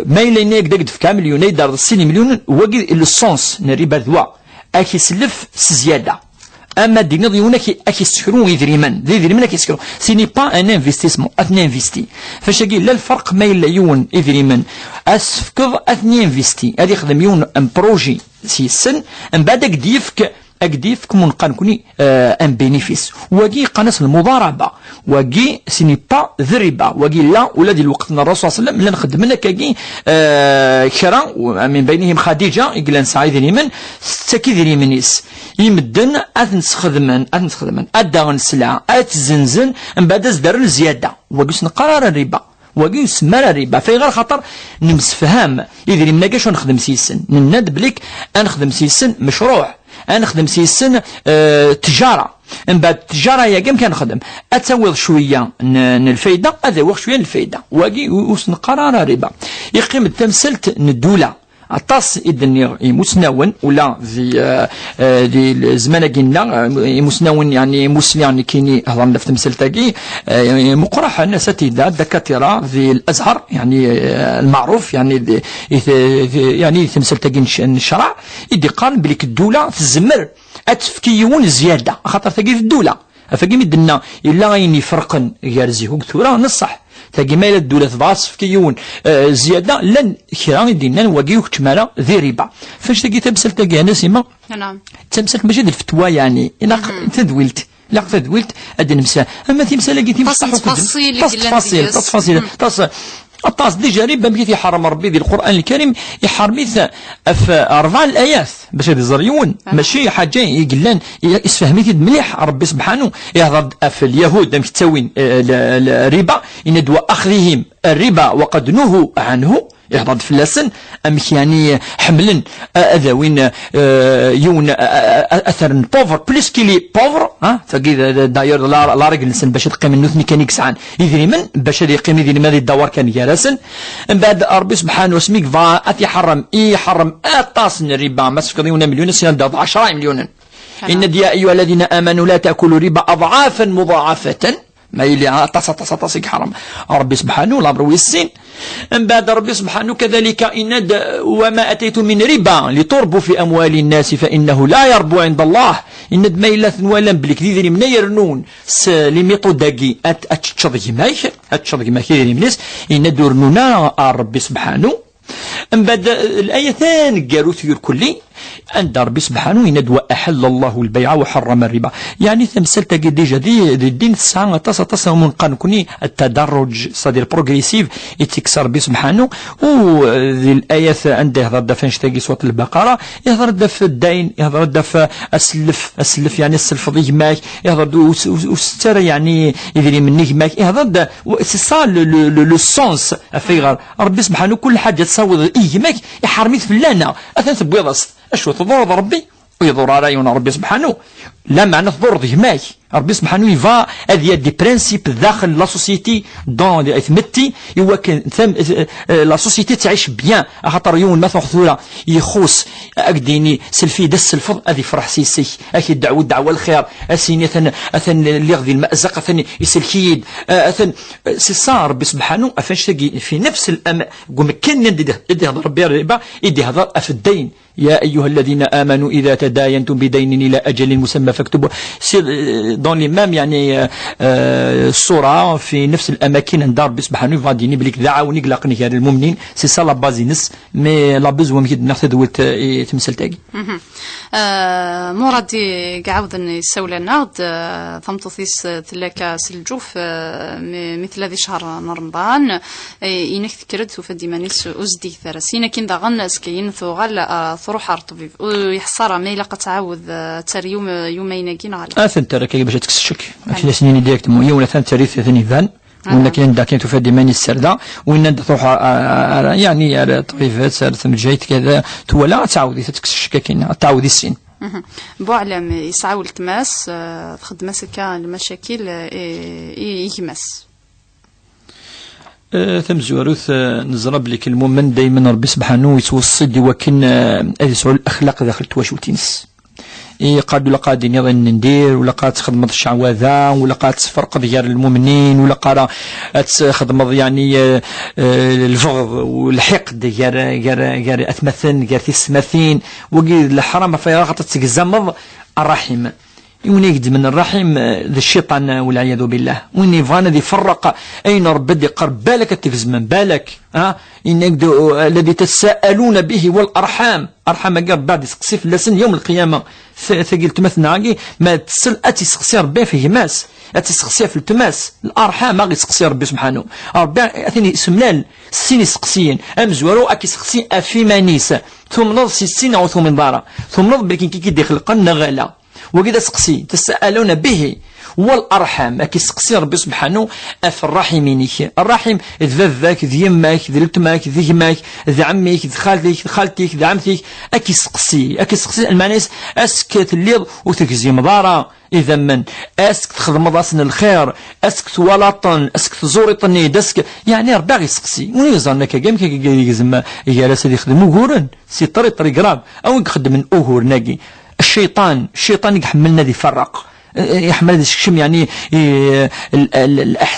ما إلا ينقد في كامل مليون يدار 60 مليون وقي السونس نريبا ذوا أكي سلف زيادة اما دينا ضيونا اكي يسكرون يدريمن اكي يسكرون سيني با ان انفستيسمون اثني انفستي فاش لا الفرق ما الا يون يدريمن اسفكض اثني انفستي هذه يخدم يون ان بروجي سي السن من بعد اكديفك من قانكوني ان بينيفيس واقي قناص المضاربه واقي سيني با ذربا واقي لا ولادي الوقت الرسول صلى الله عليه وسلم لا نخدم لنا كاكي كرا من بينهم خديجه يقلن سعيد اليمن ستاكي ذي منيس يمدن اثنسخدمن ادان السلعه اتزنزن من بعد ازدر الزياده واقي قرار الربا واقي يسمى الربا في غير خطر نمسفهام يدري منا كاش نخدم سيسن نناد بليك نخدم سيسن مشروع نخدم سيسن تجاره من بعد التجاره يا كم كنخدم اتسوض شويه الفايده ازوغ شويه الفايده واقي وسن قرار ربا يقيم التمثلت الدوله الطاس إذن مسنون ولا في الزمان قلنا مسنون يعني مسلم يعني كيني هضرنا في تمثلتاكي مقرحة الناس دكاترة في الأزهر يعني المعروف يعني تمثلتاكي الشرع يدي قارن بليك الدولة في الزمر أتفكيون زيادة خاطر تاكي في الدولة فكي مدنا إلا غين يفرقن يرزيهوك ثورة نصح تاكي ما الدولة تبعص في كيون زيادة لن كرا يدينا نواقيوك تمالا ذي ربا فاش تاكي تمثل تاكي أنا سيما نعم تمثل ماشي الفتوى يعني إلا تدويلت لا تدويلت أدي نمسا أما تمثل لقيت تفاصيل الطاس ديجا ربا بكيت يحرم ربي ذي القرآن الكريم يحرميث في 4 الآيات باش هذي زريون ماشي حاجة يقلان يسفهميث مليح ربي سبحانه يهضر في اليهود مش تسوين الربا إن أخذهم الربا وقد نهوا عنه يهضر في اللسن أمك يعني حملا أذاوين يون أثر بوفر بليس كيلي بوفر تاكي داير لا رجل نسن باش تقيم النوث ميكانيك سعان يدري من باش يقيم يدري ماذا الدوار كان يراسن من بعد ربي سبحانه وسميك يحرم أطاس الربا ما تفكرون مليون سنة 10 مليون إن يا أيها الذين آمنوا لا تأكلوا ربا أضعافا مضاعفة ما يلي طاس حرام ربي سبحانه لا بروي السين من بعد ربي سبحانه كذلك إن وما أتيتم من ربا لتربوا في أموال الناس فإنه لا يربو عند الله إن ما إلا ثنوالا بلك ذي من يرنون لميطو داقي أتشضي مايك ذي منيس إن دورنونا ربي سبحانه من بعد الآية ثاني قالوا ثير كلي عند ربي سبحانه يند وأحل الله البيع وحرم الربا يعني تمثلت ديجا دي الدين الساعة تصا من قانكوني التدرج صدير بروغريسيف يتكسر ربي سبحانه وذي الآية عنده يهضر فانش تاقي صوت البقرة يهضر في الدين يهضر في السلف يعني السلف ضي ماك يهضر وستر يعني يدري منك ماك يهضر سي سا لو سونس في ربي سبحانه كل حاجة تصوض ماك يحرميت في اللانا أثناء تبويض أشو تضر ربي ويضر رايون ربي سبحانه لا معنى تضر ذهماك ربي سبحانه يفا هذه دي برانسيب داخل لا سوسيتي دون دي اثمتي هو كان ثم لا سوسيتي تعيش بيان خاطر يوم ما ثورة يخوص اكديني سلفي دس الفض هذه فرح سيسي اكيد دعوة الخير اسيني اثن اللي غدي المأزق اثن يسلكيد اثن سي صار ربي سبحانه افاش تجي في نفس الام قوم كان يدي هذا ربي الربا يدي هذا في الدين يا أيها الذين آمنوا إذا تداينتم بدين إلى أجل مسمى فاكتبوا دون لي مام يعني الصورة في نفس الأماكن عند ربي سبحانه يفاديني بليك دعاوني قلقني هذا المؤمنين سي سا لا بازينس مي لا بزوم كي ناخذ ولت تمثل تاعي مرادي قعود يسول لنا ثمطوثيس تلاك سلجوف مثل هذه شهر رمضان إنك تكرد وفدي مانيس أزدي ثرسين كين دغن سكين ثغل ثروح أرطبيب ويحصر ما يلقى تعاوذ تر يومين كين على أثن ترى كي باش تكسشك أكيد سنين ديريكت مو ولا ثان تاريخ ثاني فان وإن كاين دا كاين تفادي ماني السردة وإن تروح يعني طريفات سار ثم جايت كذا تولا تعاودي تكسشك كاين تعاودي السين بوعلم يسعى التماس تخدم مسكا المشاكل يجمس ثم زواروث نزرب لك المؤمن دائما ربي سبحانه يتوصد وكن يسعوا الأخلاق داخل تواشوتينس قادوا لقاد نظن ندير ولا قاد تخدم الشعوذة ولا قاد تفرق ديال المؤمنين ولا قاد تخدم يعني الفغض والحقد ديال أثمثن ديال السماثين وقي الحرام في غلطة تجزمض الرحم وين يقد من الرحم ذا الشيطان والعياذ بالله وين يفانا ذي فرق أين ربي قرب بالك تفزمن بالك الذي تساءلون به والأرحام أرحام قرب بعد سقسيف لسن يوم القيامة ثقلت مثلا ما تسل أتي سقسي ربي فيه ماس أتي سقسي في التماس الأرحام غي سقسي ربي سبحانه ربي أثني سملال سيني سقسيين أمزورو أكي سقسي أفيمانيس ثم نض سيسين أو ثم نضارة ثم نض بلكن كي داخل قلنا غالا وكذا سقسي تسألون به والأرحام أكي سقسي ربي سبحانه في الرحمينيك الرحم ذذاك ذي يماك ذي لتماك ذي يماك ذي عميك ذي خالتك ذي عمتك أكي سقسي المعنيس أسكت الليض وتكزي مضارة إذا من أسك تخدم راسنا الخير أسك توالطن أسك تزورطني دسك يعني ربي غي سقسي ونيزرنا كجام كجام يجلس يخدمو غورن سي طريق راب أو يخدم من أوهور ناقي الشيطان يحملنا ذي فرق يحمل ذي الشم يعني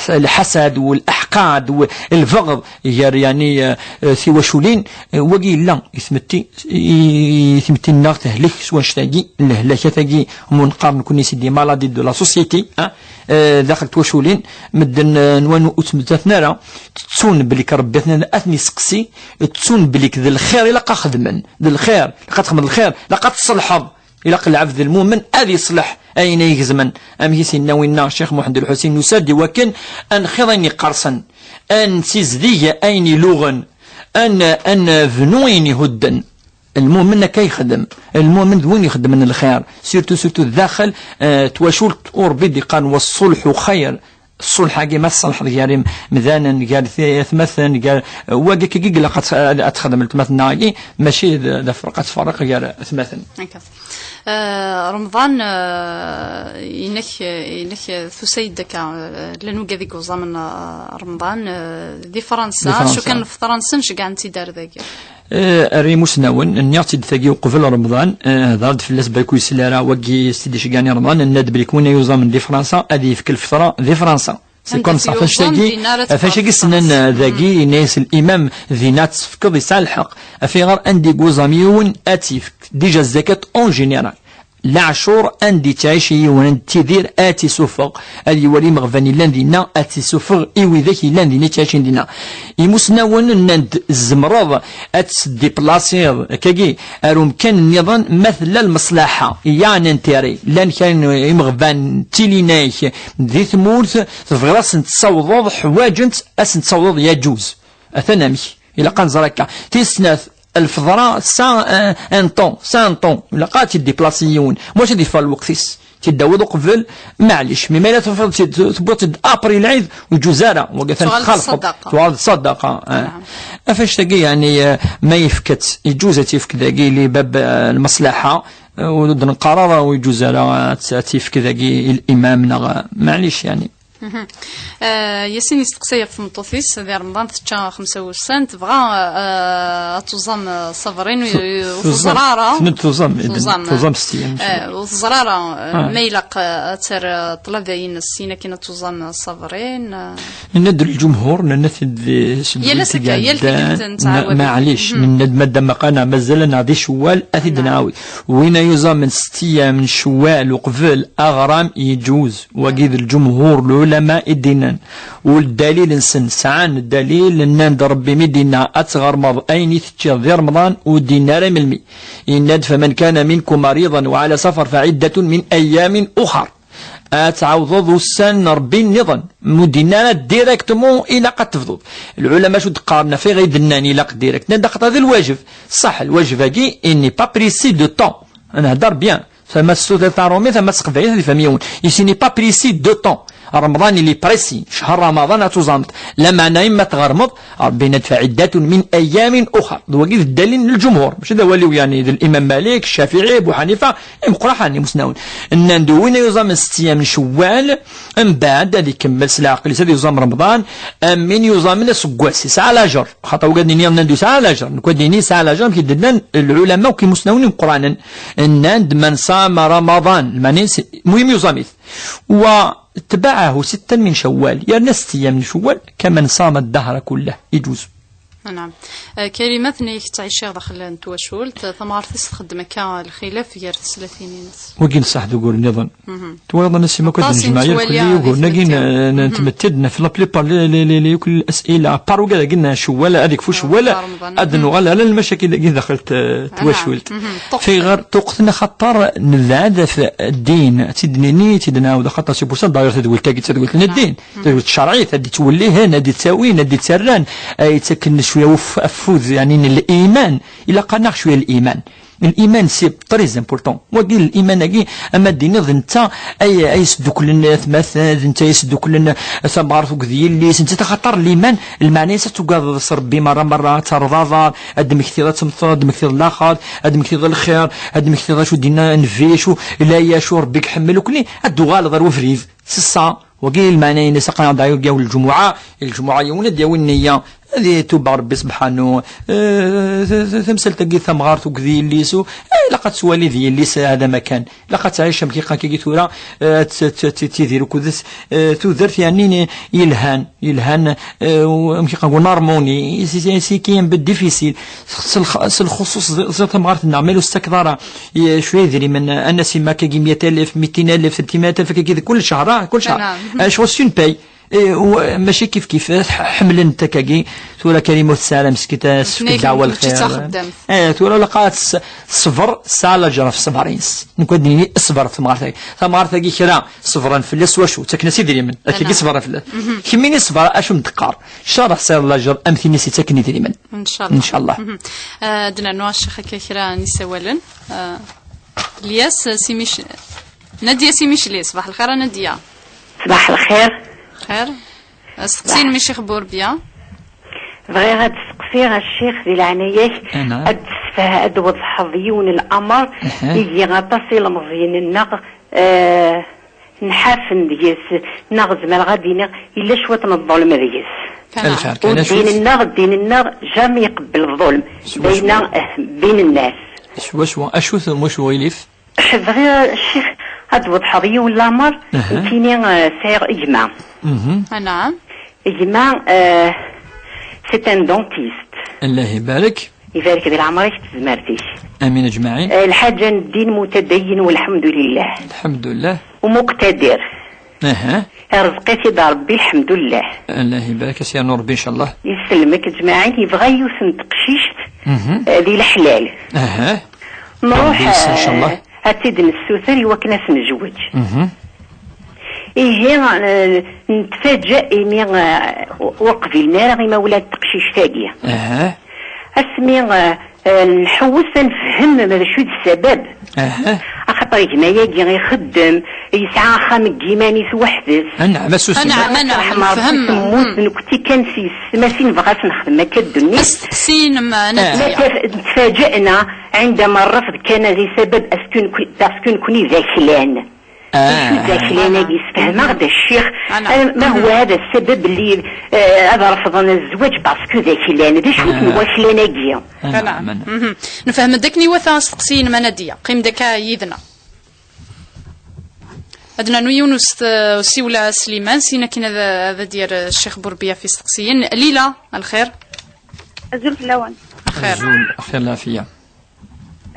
الحسد والأحقاد والبغض يعني ثي وشولين وقي لا يثمتي النار تهلك سوا شتاقي الهلاكة تاقي منقارن كوني سيدي مالادي دو لا سوسيتي داخل توشولين مدن نوانو أتمتتنا را تتسون بليك ربيتنا أثني سقسي تتسون بليك ذي الخير لقا خدمن ذي الخير لقا تخدم الخير لقا تصلحض إلى قل عبد المؤمن أذي يصلح أين يجزمن أم هي سينا وينا الشيخ محمد الحسين نسادي وكن أن خضني قرصا أن سيزدية أين لغن أن فنوين هدن المؤمن كي يخدم المؤمن وين يخدم من الخير سيرتو داخل تواشلت أوربي دي قان والصلح خير الصلح حاجة ما الصلح ديالي مذانا قال ثمثلا قال واقع كي لقد أتخدم التمثنا ماشي ذا فرقة فرق قال ثمثلا رمضان إنك ثسيد دكا لأنه قاعد يقول زمن رمضان دي فرنسا شو كان في فرنسا نش قاعد تدار ذاك الريموس ناون النياتي ثقي قبل رمضان هذا في الناس باكو يسلارا وقي سيدي شقاني رمضان الناد بريكونا يوزا دي فرنسا هذه في كل فترة دي فرنسا سيكون صح فاش سنن ذاكي ناس الامام ذي نات فكض يسعى الحق في غير عندي قوزاميون اتيف ديجا الزكاة اون جينيرال العشور عندي تعيشي ونتيذير اتي سوفق اللي ولي مغفاني لاندينا اتي سوفق ايوي ذاكي لاندينا تعيشين دينا يمسناون نند الزمرض اتسدي بلاصير كاكي اروم كان النظام مثل المصلحة يعني انتيري لان كان يمغفان تيلينايك ذي ثمورث تفغراس نتصوض حواجنت اس نتصوض يجوز اثنامي الى قان زركا تيسناث الفضراء ان طون لقات ديبلاسيون واش دي فال الوقتيس تداوض قبل معليش مما لا تبغى ابري العيد وجزاره وقفن خالف توعد صدقه فاش تلقى يعني ما يفكت يجوز تيفك ذاكي لي باب المصلحه ودن قرار ويجوز على تيفك ذاكي الامام معليش يعني ياسين يستقسي في مطوفيس ذي رمضان تشا 5 تبغى تنظم صفرين وزرارة تنظم ستين وزرارة ما يلق تر طلب ذاين السينة كنا تنظم صفرين ندر الجمهور ننفذ معليش من مادة مقانا مازال نعدي شوال أثيد نعاود وين يوزا من 6 أيام من شوال وقبل أغرام يجوز وقيد الجمهور العلماء الدينان والدليل نسن سعان الدليل أن ربي مدينة أتغرمض أين تتشير ذي رمضان ودينار ملمي إن فمن كان منكم مريضا وعلى سفر فعدة من أيام أخر أتعوض السن ربي النظام مدينة ديريكتمون إلى قد تفضل العلماء شو تقارنا في غير دناني إلى قد ديريكت ندقت هذا الواجب صح الواجب هاكي إني با بريسي دو طون أنا هدر بيان فما السودة تارومي فما تسقف هذه فميون يسيني با بريسي دو طون رمضان اللي بريسي شهر رمضان تزامط لا معنى إما تغرمض ربي ندفع عدة من أيام أخرى وقيف الدليل للجمهور مش هذا ولي يعني الإمام مالك الشافعي أبو حنيفة مقرحاني مسنون إن ندوين يزام 6 أيام من شوال من بعد هذه كمل سلاقل هذا يزام رمضان من يزام سقواسي ساعة لاجر خاطر وقدني ندو ساعة لاجر نكودني ساعة لاجر كيدنا العلماء وكي مسنون قرانا إن من صام رمضان المعني مهم يزامث واتبعه 6 من شوال يعني 6 أيام من شوال كمن صام الدهر كله يجوز. نعم. كلمة نيك تعيش داخل نتوشول ثمار تستخدم كا الخلاف غير 30 ناس وكين صح تقول نظن توضا نسي ما كنت الجمعية الكلية يقول نجينا نتمتدنا في لابليبار لي كل الأسئلة بارو كذا قلنا شوالة هذيك فوش ولا أدنو غلا لا المشاكل اللي دخلت توشولت في غير توقتنا خطر نذاد في الدين تدنيني تدنا وذا خطر سي بوصل داير تقول تقول لنا الدين تقول الشرعي تدي تولي هنا دي تساوي دي تسران يتسكن شوية وفوز يعني الإيمان إلا قناع شوية الإيمان سي تريز امبورطون وقيل الإيمان أجي أما الدين أنت أي يسدوك لنا مثلا أنت يسدوك لنا ثمار وكذي اللي أنت تخطر الإيمان المعنى ستقاض ربي مرة ترضى أدم كثير تمثل أدم كثير الآخر أدم كثير الخير أدم كثير شو دينا نفيشو لا يشو ربك حمل وكلي أدو غالض وفريف سسا وقيل المعنى إن سقنا دايو ديال الجمعة يوم ديال النية هذه توبا ربي سبحانه تمثل تلقي ثمغار وكذي الليسو لقد سوالي ذي الليس هذا مكان لقد تعيش مكيقا كي ثورا تيدير كذس تذرت يعني يلهان مكيقا نقول نارموني سي كيان بالديفيسيل الخصوص زي ثمغار نعملو استكثارا شويه ذري من الناس ما كي 100,000 200,000 300,000 كي كل شهر شغل سون باي ماشي كيف حمل انت كاكي تورا كلمة السلام سكيتا سكت دعوة الخير تورا لقات صفر سالة جرى في صبرينس نكون اصبر ثمارتك كرا صفرا في اللي سواشو تكنا سيدري من تلاقي صفرا في كميني صفر اشو متقار شرح سير لاجر امثيني سي تكني دري من ان شاء الله دنا نواش كرا نسولن الياس سيميش نادية سيميش لي صباح الخير نادية صباح الخير خير سقسين من الشيخ بوربيا بغي غاد تسقسي الشيخ ديال العنايات هاد السفاه هاد وضح ضيون الامر يجي غطاسي المزيان النغ نحافن ديس نغ زمال غادي الا شويه من الظلم ديس الدين النغ جامي يقبل الظلم بين الناس اشو ثم يلف بغي الشيخ هاد وضح ضيون الامر كاينين ساير اجماع نعم إجماع سيت ان دونتيست الله يبارك ديال عمرك تزمرتيش امين اجمعين الحاجه الدين متدين والحمد لله الحمد لله ومقتدر رزقتي دار ربي الحمد لله الله يبارك سي نور ربي ان شاء الله يسلمك اجمعين يبغى يوسن تقشيشت ديال الحلال نروح ان شاء الله هاتيدن السوثر وكنا نتزوج إيه نتفاجأ إني وقفي لنا غير ما ولاد تقشيش تاقية اسمي نحوس نفهم ماذا شو السبب خاطر يجمايا يخدم يسعى خام كيماني وحدس نعم نفهم موت كنتي كنسيس ماشي نبغاش نخدم هكا الدنيا سين ما تفاجأنا عندما الرفض كان غير سبب اسكن كوني ذاكلان ذاكلان يستفهم هذا الشيخ ما هو هذا السبب اللي هذا رفضنا الزواج باسكو ذاكلان هذا شو واكلان نعم نفهم داكني وثا سقسين منادية قيم داكا يدنا أدنى نو يونس سيولا سليمان سينا كنا هذا ديال الشيخ بوربيا في سقسيين ليلى الخير أزول في اللون خير خير العافية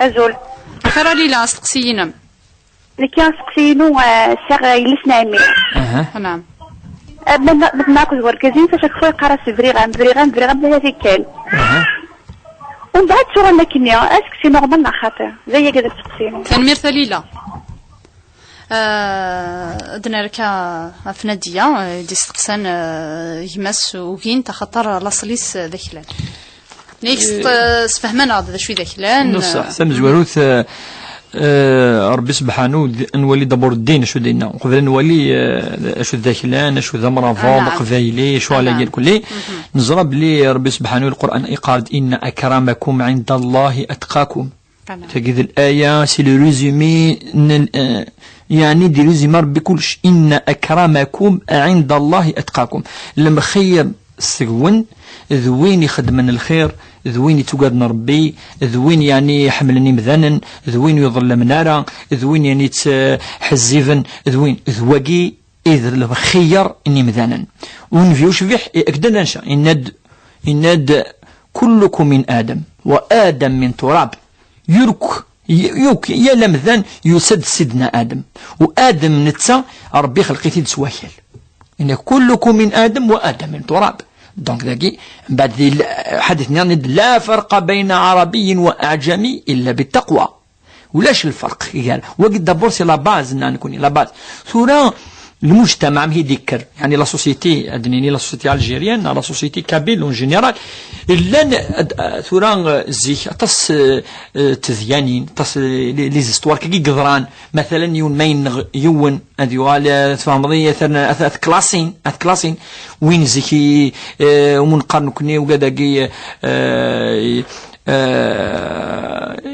أزول خير ليلى سقسيين لكي سقسينو الشيخ يلسنا عمي نعم ناكل وركزين فاش خويا قرا سفريغان بلا في كان ومن بعد شو رانا كنيا اسك سي نورمال خاطر زي كذا تسقسينو تنمير ثليلة دنا ركا فنادية دي استقسان يمس وكين تخطر لاصليس ذاكلان نيكست سفهمنا هذا شوي ذاكلان نصح سام زواروث ربي سبحانه نولي دبر الدين شو دينا قبل نولي شو ذاكلان شو ذا مرافض قبايلي شو على الكل نزرب لي ربي سبحانه القرآن يقال إن أكرمكم عند الله أتقاكم تجد الآية سي لو ريزومي يعني دي ريزومي ربي كلش إن أكرمكم عند الله أتقاكم لما خير السجون ذوين يخدمن الخير ذوين يتوقدن ربي ذوين يعني يحملني مذنن ذوين يظل منارة ذوين يعني تحزيفن ذوين ذواقي إذ الخير إني مذنن ونفيوش فيح أكدن ننشا إند كلكم من آدم وآدم من تراب يوك يا لمذان يسد سيدنا آدم وآدم نتسا ربي خلقيتي تسواكل إن كلكم من آدم وآدم من تراب دونك ذاكي بعد حدثنا لا فرق بين عربي وأعجمي إلا بالتقوى ولاش الفرق قال وقت دابور سي لا باز نكون لا باز ثورا المجتمع هي ذكر يعني لا سوسيتي ادنيني لا سوسيتي الجيريان لا سوسيتي كابيل اون جينيرال الا ثورا زيك تص تذيانين تص لي زيستوار كي قدران مثلا يون مين يون اديوال فامضيه اث كلاسين وين زيكي ومنقرن كني وكذا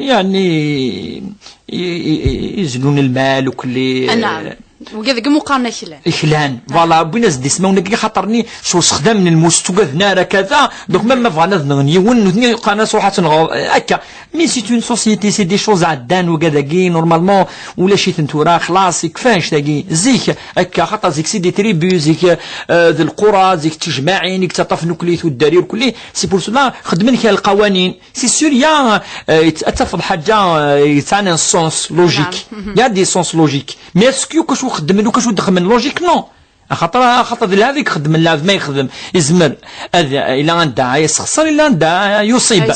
يعني يزنون المال وكل نعم وكذا مقارنة إخلان فوالا بيناس دي سماونا كي خاطرني شو استخدام من المستوقف نارا كذا دوك ما بغانا نغني ونثني قانا صراحة هكا مي سي اون سوسيتي سي دي شوز عدان وكذا كي نورمالمون ولا شي تنتورا خلاص كفاش تاكي زيك هكا خاطر زيك سي دي تريبيو زيك ذي القرى زيك تجمعين ديك تطف نوكليت والدرير كلي سي بور سولا خدمن فيها القوانين سي سور يا تفض حاجة يتعني سونس لوجيك يا دي سونس لوجيك مي اسكو كاش خدم له كاش دخل من لوجيك نو خاطر هذيك خدم لا ما يخدم يزمر الا عندها يسخسر الا عندها يصيب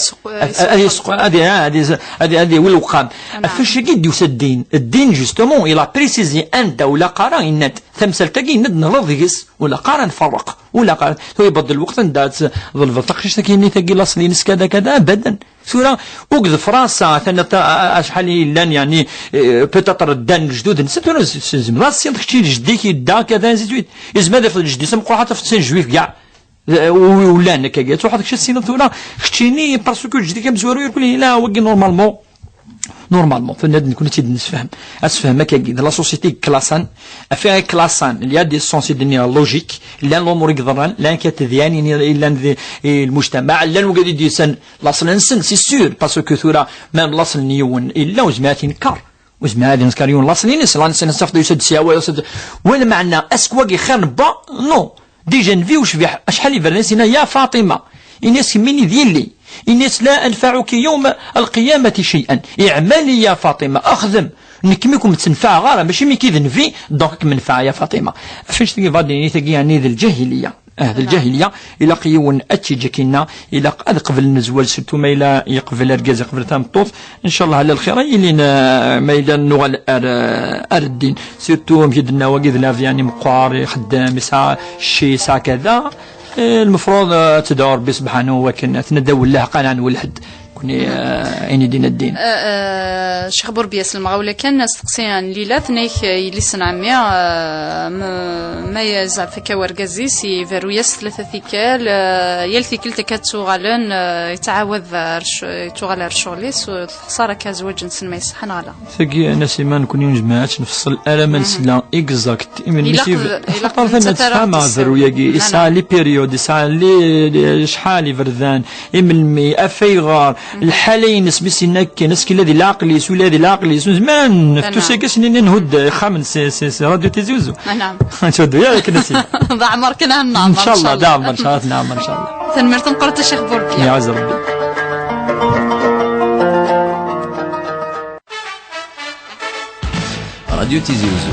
هذه والوقام فاش قد يسد الدين جوستومون الى بريسيزي انت ولا قرا ان ثمثل تاكي ند نرضيس ولا قرا نفرق ولا قرا تو يبدل الوقت ندات ظل تقشش تاكي تاكي لاصلين كذا كذا ابدا سورة وقذ فرنسا ثنا شحال لان يعني بوتاتر الدان الجدود نسيتو زعما راسي تختي جديك يدا كذا زيد يزما هذا في الجدي سمقوا حتى في سين جويف كاع ولا انك قالت واحد كشي السينه ولا ختيني باسكو جدي كمزورو يقول لي لا وقي نورمالمون فنادم نكون تيد نفهم اسفهم هكا لا سوسيتي كلاسان فيها كلاسان اللي دي سونسي دنيا لوجيك لا الامور يقدران لا كتذيان الا المجتمع لا وقادي ديسن لاصل نسن سي سور باسكو ثورا مام لاصل نيون الا وزمات نكر وزمات نسكريون لاصل نس لا نستافدو يسد سياوي وين معنى اسكواكي خير با نو ديجا نفي وش شحال يفرنسينا يا فاطمه الناس مني ديالي الناس لا أنفعك يوم القيامة شيئا اعملي يا فاطمة أخذم نكميكم تنفع غارة ماشي مي كيذن في دونك منفعة يا فاطمة فاش تجي فادي تجي يعني ذي الجاهلية الجاهلية إلى قيون أتشجكنا إلى قبل نزول سرتو ما إلى يقبل أرجاز قبل تام الطوف إن شاء الله على الخير إلينا ما إلى نغل الدين سرتو مجدنا وقيد لاف يعني مقار خدام ساعة شي ساعة كذا المفروض تدعو ربي سبحانه وكن تنداو الله قنعا والحد كوني عيني دين الدين شيخ بوربياس المغاولة كان استقسيان ليلة ثنيك يلي سنعمي ما يزعب فيك ورقازي سي فيروياس ثلاثة ثيكال يلثي كلتا كاتسوغالن يتعاوذ يتوغال رشغليس وخسارة كازواج نسن ما يصحن غالا ثقي أنا سيمان كوني نجمعات نفصل ألمان سلا إكزاكت من ميسي خطر ثنا تفهم فيروياكي إسعى لي بيريود إسعى لي شحالي فردان إمن أفيغار الحالين سميسي نكي نسكي الذي العقلي سو الذي العقلي سو زمان نفتو ساكس نهد خامن سي راديو تيزوزو نعم تشدو يا كنسي ضاع مركنا نعم ان شاء الله دعم ان شاء الله نعم ان شاء الله تنمرتن قرة الشيخ بوربيا يا عز ربي راديو تيزوزو